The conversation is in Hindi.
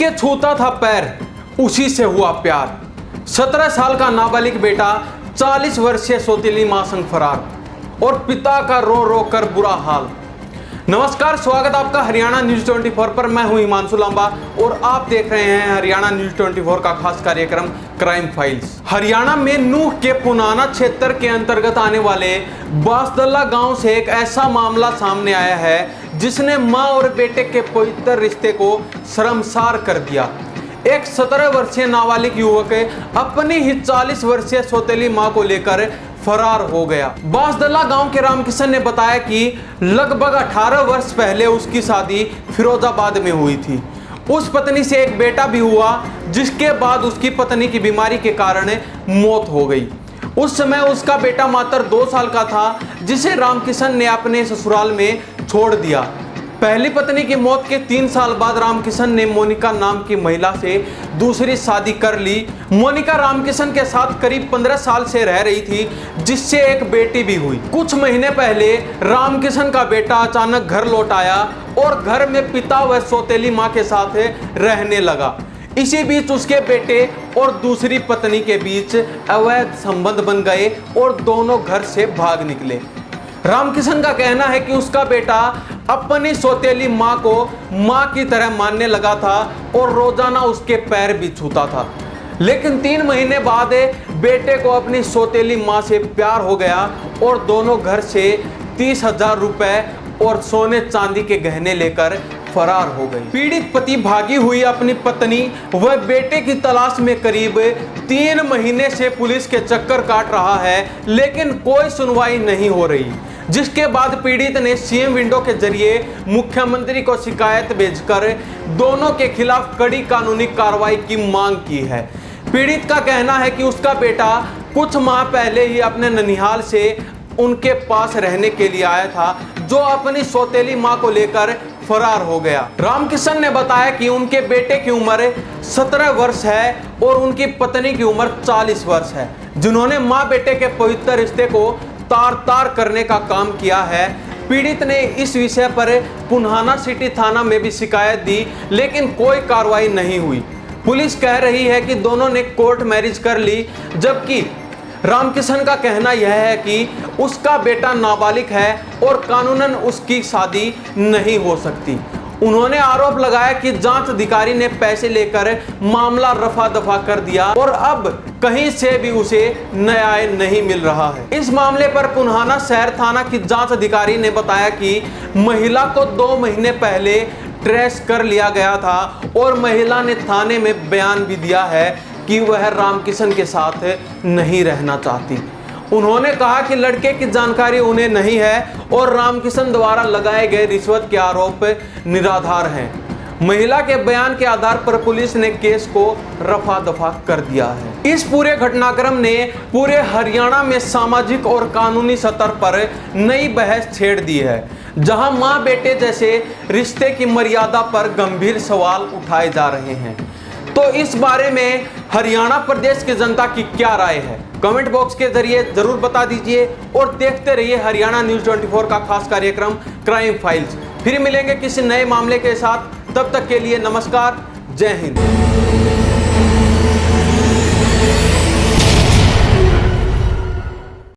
जिसके छूता था पैर उसी से हुआ प्यार। 17 साल का नाबालिग बेटा 40 वर्षीय सौतेली मां संग फरार और पिता का रो रो कर बुरा हाल। नमस्कार, स्वागत आपका हरियाणा न्यूज 24 पर। मैं हूं हिमांशु लांबा और आप देख रहे हैं हरियाणा न्यूज 24 का खास कार्यक्रम क्राइम फाइल्स। हरियाणा में नूह के पुनाना क्षेत्र के अंतर्गत आने वाले बासदल्ला गांव से एक ऐसा मामला सामने आया है जिसने मां और बेटे के पवित्र रिश्ते को शर्मसार कर दिया। एक 17 वर्षीय नाबालिग युवक अपनी ही 40 वर्षीय सौतेली मां को लेकर फरार हो गया। बासदल्ला गांव के रामकिशन ने बताया कि लगभग 18 वर्ष पहले उसकी शादी फिरोजाबाद में हुई थी। उस पत्नी से एक बेटा भी हुआ, जिसके बाद उसकी पत्नी की बीमारी के कारण मौत हो गई। उस समय उसका बेटा मात्र 2 साल का था, जिसे रामकिशन ने अपने ससुराल में छोड़ दिया। पहली पत्नी की मौत के 3 साल बाद रामकिशन ने मोनिका नाम की महिला से दूसरी शादी कर ली। मोनिका रामकिशन के साथ करीब 15 साल से रह रही थी, जिससे एक बेटी भी हुई। कुछ महीने पहले रामकिशन का बेटा अचानक घर लौट आया और घर में पिता व सौतेली मां के साथ रहने लगा। इसी बीच उसके बेटे और दूसरी पत्नी के बीच अवैध संबंध बन गए और दोनों घर से भाग निकले। रामकिशन का कहना है कि उसका बेटा अपनी सौतेली मां को मां की तरह मानने लगा था और रोजाना उसके पैर भी छूता था। लेकिन 3 महीने बाद बेटे को अपनी सौतेली मां से प्यार हो गया और दोनों घर से 30,000 रुपए और सोने चांदी के गहने लेकर फरार हो गई। पीड़ित पति भागी हुई अपनी पत्नी व बेटे की तलाश में करीब 3 महीने से पुलिस के चक्कर काट रहा है, लेकिन कोई सुनवाई नहीं हो रही। जिसके बाद पीड़ित ने सीएम विंडो के जरिए मुख्यमंत्री को शिकायत भेजकर दोनों के खिलाफ कड़ी कानूनी कार्रवाई की मांग की है। पीड़ित का कहना है कि उसका बेटा कुछ माह पहले ही अपने ननिहाल से उनके पास रहने के लिए आया था, जो अपनी सौतेली मां को लेकर फरार हो गया। रामकिशन ने बताया कि उनके बेटे की उम्र 17 वर्ष है और उनकी पत्नी की उम्र 40 वर्ष है, जिन्होंने मां बेटे के पवित्र रिश्ते को तार तार करने का काम किया है। पीड़ित ने इस विषय पर पुनाना सिटी थाना में भी शिकायत दी, लेकिन कोई कार्रवाई नहीं हुई। पुलिस कह रही है कि दोनों ने कोर्ट मैरिज कर ली, जबकि रामकिशन का कहना यह है कि उसका बेटा नाबालिग है और कानूनन उसकी शादी नहीं हो सकती। उन्होंने आरोप लगाया कि जांच अधिकारी ने पैसे लेकर मामला रफा दफा कर दिया और अब कहीं से भी उसे न्याय नहीं मिल रहा है। इस मामले पर पुनाना शहर थाना की जांच अधिकारी ने बताया कि महिला को 2 महीने पहले ट्रेस कर लिया गया था और महिला ने थाने में बयान भी दिया है कि वह रामकिशन के साथ नहीं रहना चाहती। उन्होंने कहा कि लड़के की जानकारी उन्हें नहीं है और रामकिशन द्वारा लगाए गए रिश्वत के आरोप निराधार हैं। महिला के बयान के आधार पर पुलिस ने केस को रफा दफा कर दिया है। इस पूरे घटनाक्रम ने पूरे हरियाणा में सामाजिक और कानूनी स्तर पर नई बहस छेड़ दी है, जहां मां बेटे जैसे रिश्ते की मर्यादा पर गंभीर सवाल उठाए जा रहे हैं। तो इस बारे में हरियाणा प्रदेश की जनता की क्या राय है, कमेंट बॉक्स के जरिए जरूर बता दीजिए और देखते रहिए हरियाणा न्यूज 24 का खास कार्यक्रम क्राइम फाइल्स। फिर मिलेंगे किसी नए मामले के साथ, तब तक के लिए नमस्कार, जय हिंद।